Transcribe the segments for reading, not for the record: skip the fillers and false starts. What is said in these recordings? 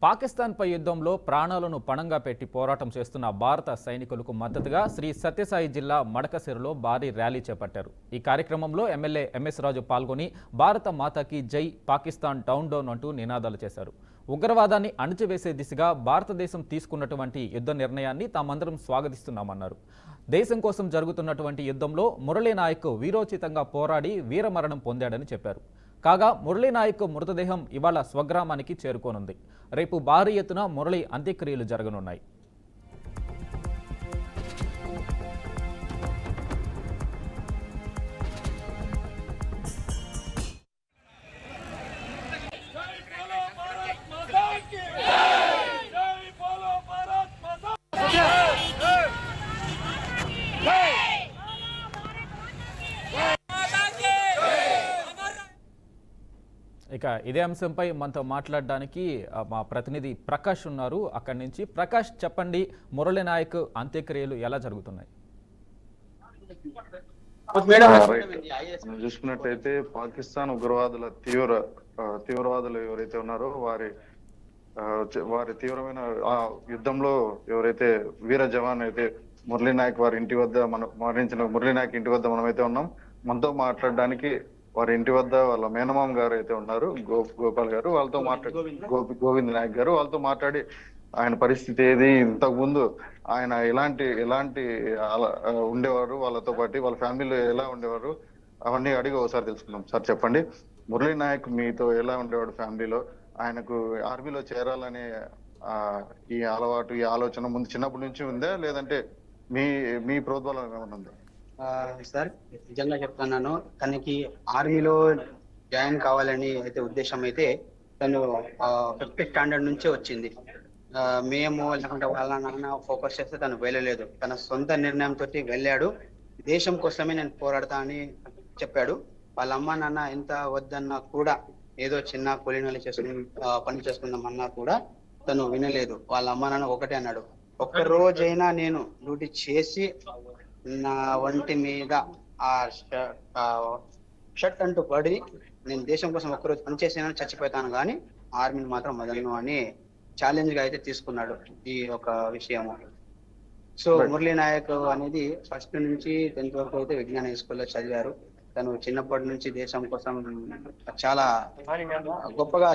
పాకిస్తాన్పై యుద్ధంలో ప్రాణాలను పణంగా పెట్టి పోరాటం చేస్తున్న భారత సైనికులకు మద్దతుగా శ్రీ సత్యసాయి జిల్లా మడకశిరలో భారీ ర్యాలీ చేపట్టారు. ఈ కార్యక్రమంలో ఎమ్మెల్యే ఎంఎస్ రాజు పాల్గొని భారత మాతాకి జై, పాకిస్తాన్ డౌన్ డౌన్ అంటూ నినాదాలు చేశారు. ఉగ్రవాదాన్ని అణచివేసే దిశగా భారతదేశం తీసుకున్నటువంటి యుద్ధ నిర్ణయాన్ని తామందరం స్వాగతిస్తున్నామన్నారు. దేశం కోసం జరుగుతున్నటువంటి యుద్ధంలో మురళీ నాయక్ వీరోచితంగా పోరాడి వీరమరణం పొందాడని చెప్పారు. కాగా మురళీ నాయక్ మృతదేహం ఇవాళ స్వగ్రామానికి చేరుకోనుంది. రేపు భారీ ఎత్తున మురళి అంత్యక్రియలు జరగనున్నాయి. ఇక ఇదే అంశంపై మనతో మాట్లాడడానికి మా ప్రతినిధి ప్రకాష్ ఉన్నారు. అక్కడి నుంచి ప్రకాష్, చెప్పండి, మురళీ నాయక్ అంత్యక్రియలు ఎలా జరుగుతున్నాయి? చూసుకున్నట్టయితే పాకిస్తాన్ ఉగ్రవాదుల తీవ్రవాదులు ఎవరైతే ఉన్నారో వారి తీవ్రమైన ఆ యుద్ధంలో ఎవరైతే వీర జవాన్ అయితే మురళీ నాయక్ వారి ఇంటి వద్ద మరణించిన మురళీ నాయక్ ఇంటి వద్ద మనమైతే ఉన్నాం. మనతో మాట్లాడడానికి వారి ఇంటి వద్ద వాళ్ళ మేనమామ గారు అయితే ఉన్నారు, గోపాల్ గారు. వాళ్ళతో గోవింద్ నాయక్ గారు. వాళ్ళతో మాట్లాడి ఆయన పరిస్థితి ఏది, ఇంతకు ముందు ఆయన ఎలాంటి ఉండేవారు, వాళ్ళతో పాటు వాళ్ళ ఫ్యామిలీలో ఎలా ఉండేవారు, అవన్నీ అడిగి ఒకసారి తెలుసుకుందాం. సార్ చెప్పండి, మురళీ నాయక్ మీతో ఎలా ఉండేవాడు ఫ్యామిలీలో? ఆయనకు ఆర్మీలో చేరాలనే ఈ అలవాటు, ఈ ఆలోచన ముందు చిన్నప్పటి నుంచి ఉందా, లేదంటే మీ ప్రోద్బలం ఏమైనా ఉందా? సార్, నిజంగా చెప్తున్నాను, తనకి ఆర్మీలో జాయిన్ కావాలని అయితే ఉద్దేశం అయితే తను 5th స్టాండర్డ్ నుంచే వచ్చింది. మేము లేకుంటే వాళ్ళ నాన్న ఫోకస్ చేస్తే తను వెళ్ళలేదు. తన సొంత నిర్ణయంతో వెళ్ళాడు. దేశం కోసమే నేను పోరాడతా అని చెప్పాడు. వాళ్ళ అమ్మ నాన్న ఎంత వద్దన్నా కూడా, ఏదో చిన్న కూలీనాలు పని చేసుకుందామన్నా కూడా తను వినలేదు. వాళ్ళ అమ్మ నాన్న ఒకటే అన్నాడు, ఒక్క రోజైనా నేను డ్యూటీ చేసి నా ఒంటి మీద ఆ షర్ట్ అంటూ పడి నేను దేశం కోసం ఒక్కరోజు పనిచేసాను, చచ్చిపోతాను, కానీ ఆర్మీని మాత్రం వదలను అని ఛాలెంజ్ గా అయితే తీసుకున్నాడు ఈ ఒక విషయము. సో మురళీ నాయక్ అనేది ఫస్ట్ నుంచి 10th వరకు అయితే విజ్ఞాన స్కూల్లో చదివారు. తను చిన్నప్పటి నుంచి దేశం కోసం చాలా గొప్పగా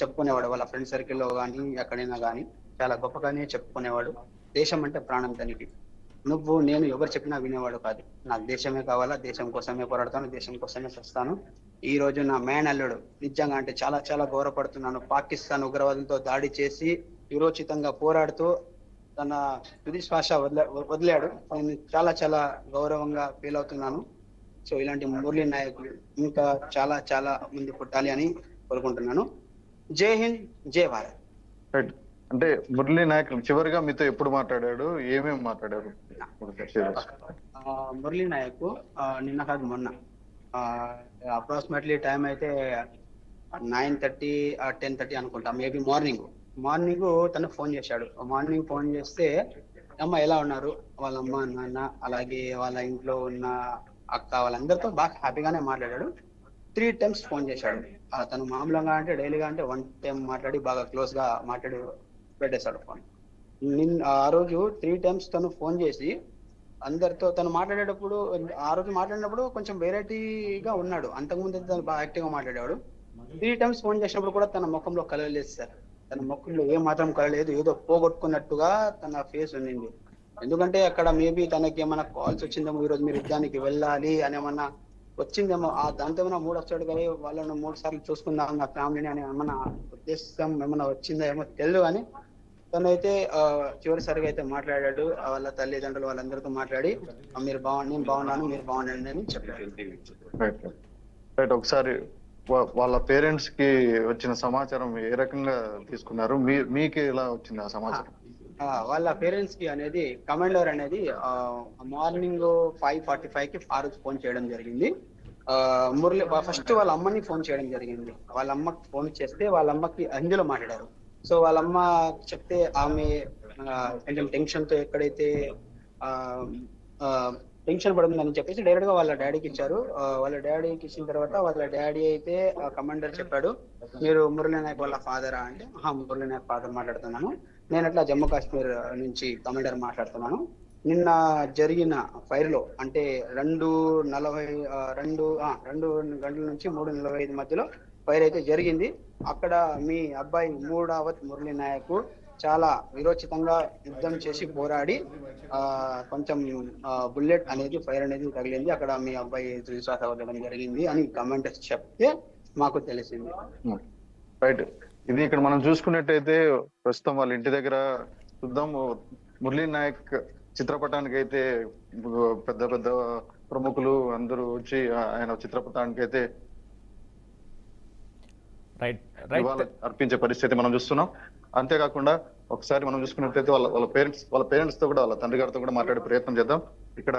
చెప్పుకునేవాడు. వాళ్ళ ఫ్రెండ్ సర్కిల్లో కానీ ఎక్కడైనా కానీ చాలా గొప్పగానే చెప్పుకునేవాడు. దేశం అంటే ప్రాణం తనకి. నేను ఎవరు చెప్పినా వినేవాడు కాదు. నాకు దేశమే కావాలా, దేశం కోసమే పోరాడతాను, దేశం కోసమే చేస్తాను. ఈ రోజు నా మేన్ అల్లుడు, నిజంగా అంటే చాలా చాలా గౌరవపడుతున్నాను. పాకిస్తాన్ ఉగ్రవాదులతో దాడి చేసి వీరోచితంగా పోరాడుతూ తన తుది శ్వాస వదిలాడు. నేను చాలా చాలా గౌరవంగా ఫీల్ అవుతున్నాను. సో ఇలాంటి మురళీ నాయకులు ఇంకా చాలా చాలా మంది పుట్టాలి అని కోరుకుంటున్నాను. జై హింద్, జై భారత్. అంటే మురళీ నాయక్ చివరిగా మీతో ఎప్పుడు మాట్లాడాడు, ఏమేమి మాట్లాడారు? మురళీ నాయక్ నిన్న కాదు మొన్న అప్రాక్సిమేట్లీ టైం అయితే 9:30 or 10:30 అనుకుంటా, మేబీ మార్నింగ్ తను ఫోన్ చేశాడు. మార్నింగ్ ఫోన్ చేస్తే, అమ్మ ఎలా ఉన్నారు, వాళ్ళ అమ్మ నాన్న అలాగే వాళ్ళ ఇంట్లో ఉన్న అక్క వాళ్ళందరితో బాగా హ్యాపీగానే మాట్లాడాడు. 3 times ఫోన్ చేశాడు. తను మామూలుగా అంటే డైలీగా అంటే 1 time మాట్లాడి బాగా క్లోజ్ గా మాట్లాడి పెట్టేశాడు ఫోన్. ఆ రోజు 3 times తను ఫోన్ చేసి అందరితో తను మాట్లాడేటప్పుడు, ఆ రోజు మాట్లాడినప్పుడు కొంచెం వెరైటీగా ఉన్నాడు. అంతకుముందు తను బాగా యాక్టివ్ గా మాట్లాడేవాడు. 3 times ఫోన్ చేసినప్పుడు కూడా తన ముఖంలో కలలేదు సార్. తన ముఖంలో ఏ మాత్రం కలలేదు, ఏదో పోగొట్టుకున్నట్టుగా తన ఫేస్ ఉండింది. ఎందుకంటే అక్కడ మేబీ తనకి ఏమైనా కాల్స్ వచ్చిందేమో, ఈరోజు మీరు యుద్ధానికి వెళ్ళాలి అని ఏమన్నా వచ్చిందేమో, దాంతో ఏమైనా మూడు వచ్చాడు కానీ వాళ్ళను 3 సార్లు చూసుకుందాం నా ఫ్యామిలీని అని ఏమన్నా ఉద్దేశం ఏమైనా వచ్చిందో ఏమో తెలియదు. కానీ తనైతే చివరిసారిగా అయితే మాట్లాడాడు. వాళ్ళ తల్లిదండ్రులు వాళ్ళందరితో మాట్లాడి, నేను బాగున్నాను, మీరు బాగుండండి అని చెప్పాడు. ఒకసారి వాళ్ళ పేరెంట్స్ కి వచ్చిన సమాచారం ఏ రకంగా తీసుకున్నారు, మీకు ఎలా వచ్చింది ఆ సమాచారం? వాళ్ళ పేరెంట్స్ కి అనేది కమాండర్ అనేది మార్నింగ్ 5:45కి ఆ రోజు ఫోన్ చేయడం జరిగింది. మురళి ఫస్ట్ వాళ్ళ అమ్మని ఫోన్ చేయడం జరిగింది. వాళ్ళ అమ్మకి ఫోన్ చేస్తే వాళ్ళ అమ్మకి హిందీలో మాట్లాడారు. సో వాళ్ళమ్మ చెప్తే ఆమె కొంచెం టెన్షన్ తో ఎక్కడైతే టెన్షన్ పడుతుందని చెప్పేసి డైరెక్ట్ గా వాళ్ళ డాడీకి ఇచ్చారు. వాళ్ళ డాడీకి ఇచ్చిన తర్వాత వాళ్ళ డాడీ అయితే కమాండర్ చెప్పాడు, మీరు మురళీ నాయక్ వాళ్ళ ఫాదరా అంటే, మురళీ నాయక్ ఫాదర్ మాట్లాడుతున్నాను, నేను అట్లా జమ్మూ కాశ్మీర్ నుంచి కమాండర్ మాట్లాడుతున్నాను. నిన్న జరిగిన ఫైర్ లో అంటే 2 గంటల నుంచి 3:45 మధ్యలో ఫైర్ అయితే జరిగింది. అక్కడ మీ అబ్బాయి మూడావత్ మురళీ నాయక్ చాలా విరోచితంగా యుద్ధం చేసి పోరాడి కొంచెం బుల్లెట్ అనేది ఫైర్ అనేది తగిలింది, అక్కడ మీ అబ్బాయి శ్రీశ్వాస అవ్వడం జరిగింది అని కమెంట్ చెప్తే మాకు తెలిసింది. రైట్, ఇది ఇక్కడ మనం చూసుకున్నట్టయితే ప్రస్తుతం వాళ్ళ ఇంటి దగ్గర చూద్దాం. మురళీ నాయక్ చిత్రపటానికి అయితే పెద్ద పెద్ద ప్రముఖులు అందరూ వచ్చి ఆయన చిత్రపటానికి అయితే అర్పించే పరిస్థితి మనం చూస్తున్నాం. అంతేకాకుండా ఒకసారి మనం చూసుకున్నట్లయితే వాళ్ళ పేరెంట్స్ తో కూడా, వాళ్ళ తండ్రి గారితో కూడా మాట్లాడే ప్రయత్నం చేద్దాం. ఇక్కడ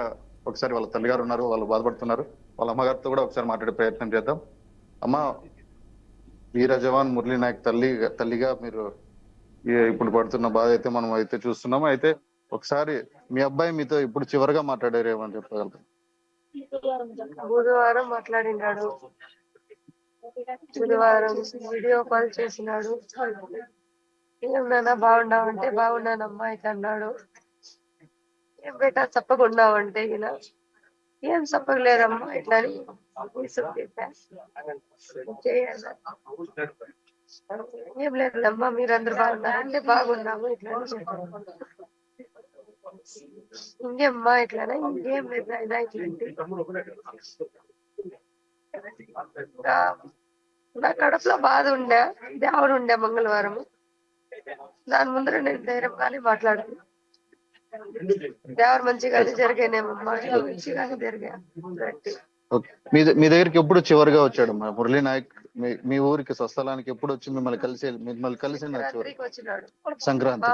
ఒకసారి వాళ్ళ తల్లి గారు ఉన్నారు, వాళ్ళు బాధపడుతున్నారు, వాళ్ళ అమ్మగారితో కూడా ఒకసారి మాట్లాడే ప్రయత్నం చేద్దాం. అమ్మ, వీర జవాన్ మురళీ నాయక్ తల్లిగా మీరు ఇప్పుడు పడుతున్న బాధ అయితే మనం అయితే చూస్తున్నాము. అయితే ఒకసారి మీ అబ్బాయి మీతో ఇప్పుడు చివరిగా మాట్లాడారు, ఏమని చెప్పగలుగుతారు? బుధవారం మాట్లాడినాడు, బుధవారం వీడియో కాల్ చేసినాడు. ఏమన్నా బాగున్నావంటే బాగున్నానమ్మా ఇట్లా అన్నాడు. ఏం బేటా చెప్పకున్నావంటే ఇలా ఏం చెప్పలేదమ్మా ఇట్లా అని ఏం లేదమ్మా మీరందరూ బాగున్నారంటే బాగున్నాము ఇట్లా అని చెప్పాను. ఇంకేమ్మా ఇట్లానా, ఇంకేం లేదు అయినా ఇట్లా నా కడుపులో బాధ ఉండే, దేవుడు ఉండే మంగళవారం. దాని ముందర నేను ధైర్యంగానే మాట్లాడుతున్నా, దేవుడు మంచిగానే జరిగానేమమ్మా, మంచిగానే జరిగా. మీ దగ్గరికి ఎప్పుడు చివరిగా వచ్చాడు మురళీ నాయక్? మీ ఊరికి స్వస్థలానికి ఎప్పుడు వచ్చి మిమ్మల్ని కలిసి సంక్రాంతి?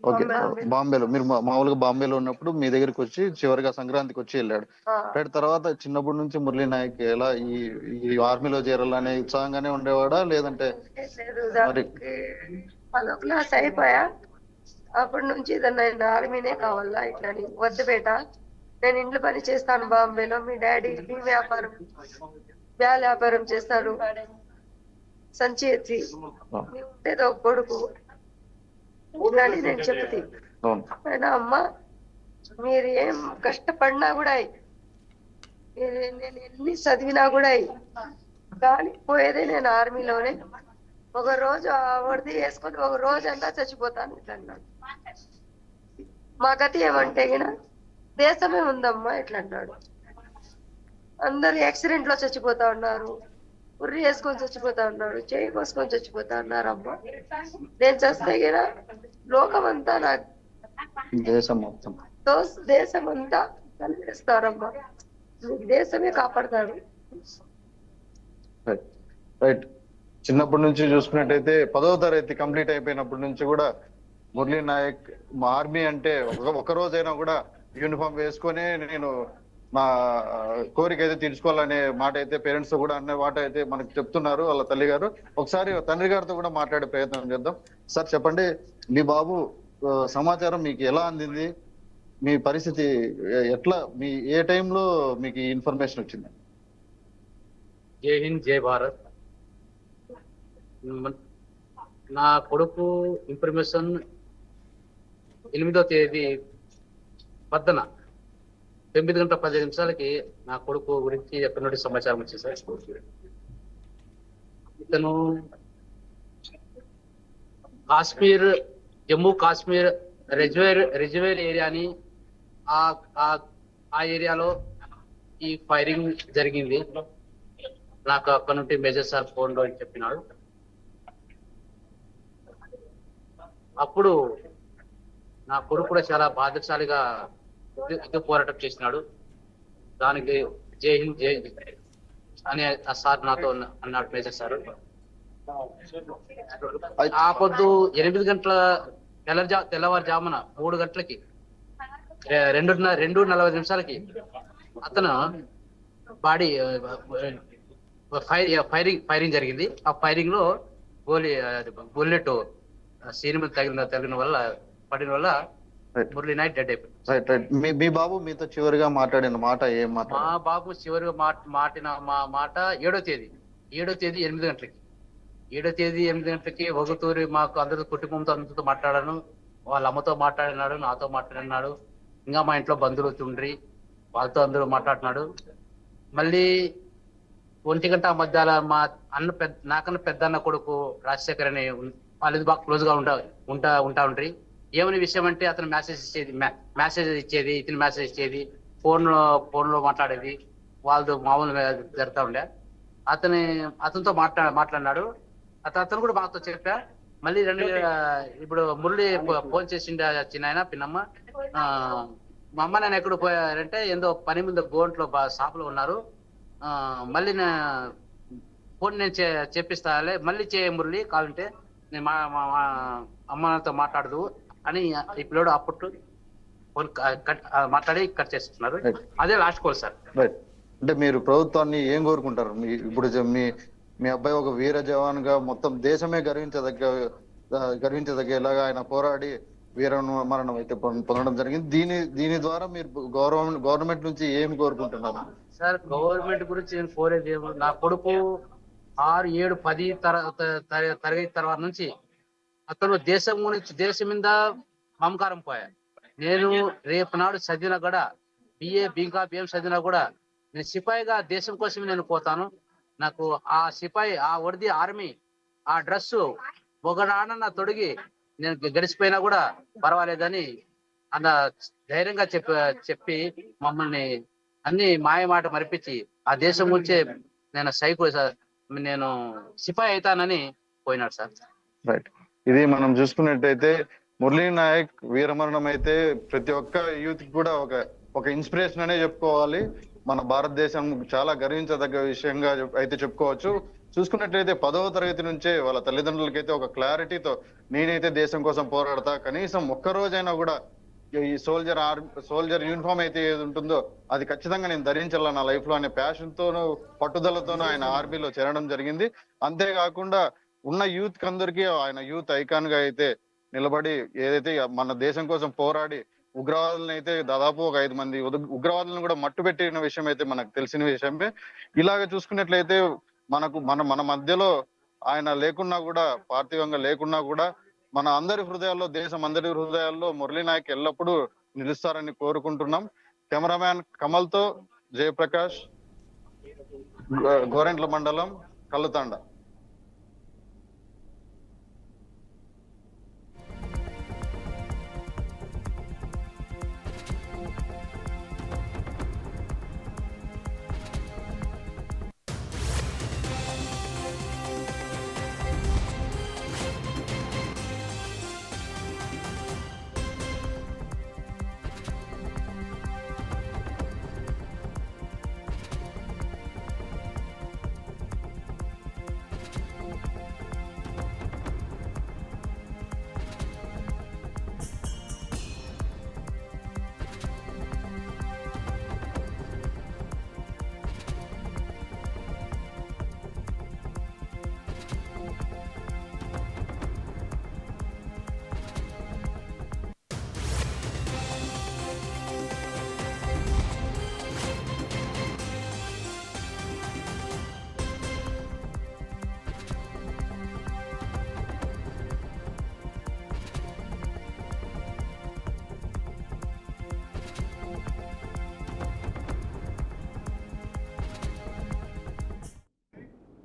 ఓకే, బాంబేలో మీరు మామూలుగా బాంబేలో ఉన్నప్పుడు మీ దగ్గరికి వచ్చి చివరిగా సంక్రాంతికి వచ్చి వెళ్ళాడు. రైట్, తర్వాత చిన్నప్పటి నుంచి మురళీ నాయక్ ఎలా ఈ ఆర్మీలో చేరాలనే ఉత్సాహంగానే ఉండేవాడా, లేదంటే క్లాస్ అయిపోయా అప్పటి నుంచి నేను ఆర్మీనే కావాలా ఇట్లా వద్దు బేట, నేను ఇంట్లో పని చేస్తాను బాంబేలో, మీ డాడీ వ్యాపారం చేస్తాడు, సంచి ఎత్తి ఉండేది ఒక కొడుకు అని నేను చెప్తే, అయినా అమ్మ మీరు ఏం కష్టపడినా కూడా నేను ఎన్ని చదివినా కూడా కానీ పోయేదే నేను ఆర్మీలోనే, ఒక రోజు వర్ది వేసుకొని ఒక రోజు అంతా చచ్చిపోతాను ఇట్లా అన్నాడు. మా గతి ఏమంటే దేశమే ఉందమ్మా ఇట్లా అన్నాడు. అందరు యాక్సిడెంట్ లో చచ్చిపోతా ఉన్నారు, ఉర్రి వేసుకొని చచ్చిపోతా ఉన్నారు, చేయి కోసుకొని చచ్చిపోతా ఉన్నారు. అమ్మా నేను చస్తే లోకం అంతా నాకు దేశం అంతా కలిపేస్తారమ్మా, దేశమే కాపాడతాడు. రైట్, చిన్నప్పటి నుంచి చూసుకున్నట్టయితే 10వ తరగతి కంప్లీట్ అయిపోయినప్పటి నుంచి కూడా మురళీ నాయక్ ఆర్మీ అంటే ఒక రోజైనా కూడా యూనిఫామ్ వేసుకొని నేను నా కోరిక అయితే తీర్చుకోవాలనే మాట అయితే పేరెంట్స్ తో కూడా అనే మాట అయితే మనకు చెప్తున్నారు వాళ్ళ తల్లి గారు. ఒకసారి తండ్రి గారితో కూడా మాట్లాడే ప్రయత్నం చేద్దాం. సార్ చెప్పండి, మీ బాబు సమాచారం మీకు ఎలా అందింది? మీ పరిస్థితి ఎట్లా, మీ ఏ టైంలో మీకు ఇన్ఫర్మేషన్ వచ్చింది? జై హింద్, జై భారత్. నా కొడుకు ఇన్ఫర్మేషన్ 8వ తేదీ పద్దన 9:15 నా కొడుకు గురించి ఎక్కడి నుండి సమాచారం వచ్చింది సార్. ఇతను జమ్మూ కాశ్మీర్ రిజర్వేర్ ఏరియాని ఆ ఏరియాలో ఈ ఫైరింగ్ జరిగింది, నాకు అక్కడ నుండి మేజర్ సార్ ఫోన్ లో చెప్పినాడు. అప్పుడు నా కొడుకు కూడా చాలా బాధ్యశాలిగా యుద్ధ పోరాటం చేసినాడు. దానికి జై హింద్ జై అని ఆ సార్ నాతో అన్నాడు, మేజర్ సార్. ఆ పొద్దు 8 గంటల తెల్లవారుజామున 3 గంటలకి 2:40 అతను బాడీ ఫైరింగ్ జరిగింది. ఆ ఫైరింగ్ లో బుల్లెట్ సీన్ మీద తగిలిన వల్ల పడిన వల్ల Right. మురళీ నాయక్ డెడ్ అయిపోయాడు. Right right. మీ బాబు మీతో చివరిగా మాట్లాడిన మాట ఏం మా మాట్లాడారు? బాబు చివరిగా మాటిన మా మాట 7వ తేదీ 8 గంటలకి 7వ తేదీ 8 గంటలకి ఒకతూరి మాకు అందరూ కుటుంబంతో అందరితో మాట్లాడాను. వాళ్ళ అమ్మతో మాట్లాడినాడు, నాతో మాట్లాడినాడు, ఇంకా మా ఇంట్లో బంధువులు ఉండ్రి వాళ్ళతో అందరూ మాట్లాడినాడు. మళ్ళీ 1 గంట మధ్యాల మా నాకన్నా పెద్ద అన్న కొడుకు రాజశేఖర్ అని వాళ్ళది బాగా క్లోజ్ గా ఉంటా ఉండ్రి. ఏమని విషయం అంటే అతను మెసేజ్ ఇచ్చేది, ఇతను మెసేజ్ ఇచ్చేది, ఫోన్ లో మాట్లాడేది, వాళ్ళతో మామూలుగా జరుగుతూ ఉండే. అతనితో మాట్లాడినాడు. అతను కూడా మాతో చెప్పా. మళ్ళీ ఇప్పుడు మురళి ఫోన్ చేసిండే చిన్న పిన్నమ్మ, మా అమ్మ నాన్న ఎక్కడ పోయారంటే ఏందో పని మీద గోంట్లో షాపులో ఉన్నారు, మళ్ళీ ఫోన్ నేను చెప్పిస్తాలే, మళ్ళీ చేయ మురళి కావాలంటే నేను అమ్మతో మాట్లాడదు అని ఈ పిల్లడు అప్పుడు ఫోన్ మాట్లాడి కట్ చేస్తున్నారు. అదే లాస్ట్ కాల్ సార్. రైట్. అంటే మీరు ప్రభుత్వాన్ని ఏం కోరుకుంటారు? ఇప్పుడు మీ అబ్బాయి ఒక వీర జవాన్ గా మొత్తం దేశమే గర్వించదగ్గేలాగా ఆయన పోరాడి వీర మరణం అయితే పొందడం జరిగింది. దీని ద్వారా మీరు గవర్నమెంట్ నుంచి ఏమి కోరుకుంటున్నారు? సార్, గవర్నమెంట్ గురించి నేను కోరేది ఏమో, నా కొడుకు 6, 7, 10 తరగతి తర్వాత నుంచి అతను దేశం గురించి, దేశం మీద మమకారం పోయా. నేను రేపు నాడు చదివినా కూడా, BA చదివినా కూడా నేను సిపాయిగా దేశం కోసమే నేను పోతాను. నాకు ఆ సిపాయి, ఆ వర్ది, ఆర్మీ, ఆ డ్రెస్ ఒకనాడన్నా తొడిగి నేను గడిచిపోయినా కూడా పర్వాలేదని అన్న ధైర్యంగా చెప్పి మమ్మల్ని అన్ని మాయ మాట మరిపించి ఆ దేశం గురించే నేను సిపాయి అవుతానని పోయినాడు సార్. రైట్. ఇది మనం చూసుకున్నట్టయితే మురళీ నాయక్ వీరమరణం అయితే ప్రతి ఒక్క యూత్ కి కూడా ఒక ఇన్స్పిరేషన్ అనే చెప్పుకోవాలి. మన భారతదేశం చాలా గర్వించదగ్గ విషయంగా అయితే చెప్పుకోవచ్చు. చూసుకున్నట్లయితే 10వ తరగతి నుంచే వాళ్ళ తల్లిదండ్రులకైతే ఒక క్లారిటీతో నేనైతే దేశం కోసం పోరాడతా, కనీసం ఒక్క రోజైనా కూడా ఈ సోల్జర్ యూనిఫామ్ అయితే ఏది ఉంటుందో అది ఖచ్చితంగా నేను ధరించాల నా లైఫ్ లో అనే ప్యాషన్ తోనూ పట్టుదలతోనూ ఆయన ఆర్మీలో చేరడం జరిగింది. అంతేకాకుండా ఉన్న యూత్ కి అందరికీ ఆయన యూత్ ఐకాన్ గా అయితే నిలబడి ఏదైతే మన దేశం కోసం పోరాడి ఉగ్రవాదులను అయితే దాదాపు ఒక 5 మంది ఉగ్రవాదులను కూడా మట్టు పెట్టిన విషయం అయితే మనకు తెలిసిన విషయమే. ఇలాగ చూసుకున్నట్లయితే మన మధ్యలో ఆయన లేకున్నా కూడా, పార్థివంగా లేకున్నా కూడా మన అందరి హృదయాల్లో, దేశం అందరి హృదయాల్లో మురళీ నాయక్ ఎల్లప్పుడూ నిలుస్తారని కోరుకుంటున్నాం. కెమెరామ్యాన్ కమల్ తో జయప్రకాష్, గోరెంట్ల మండలం, కల్లుతాండ.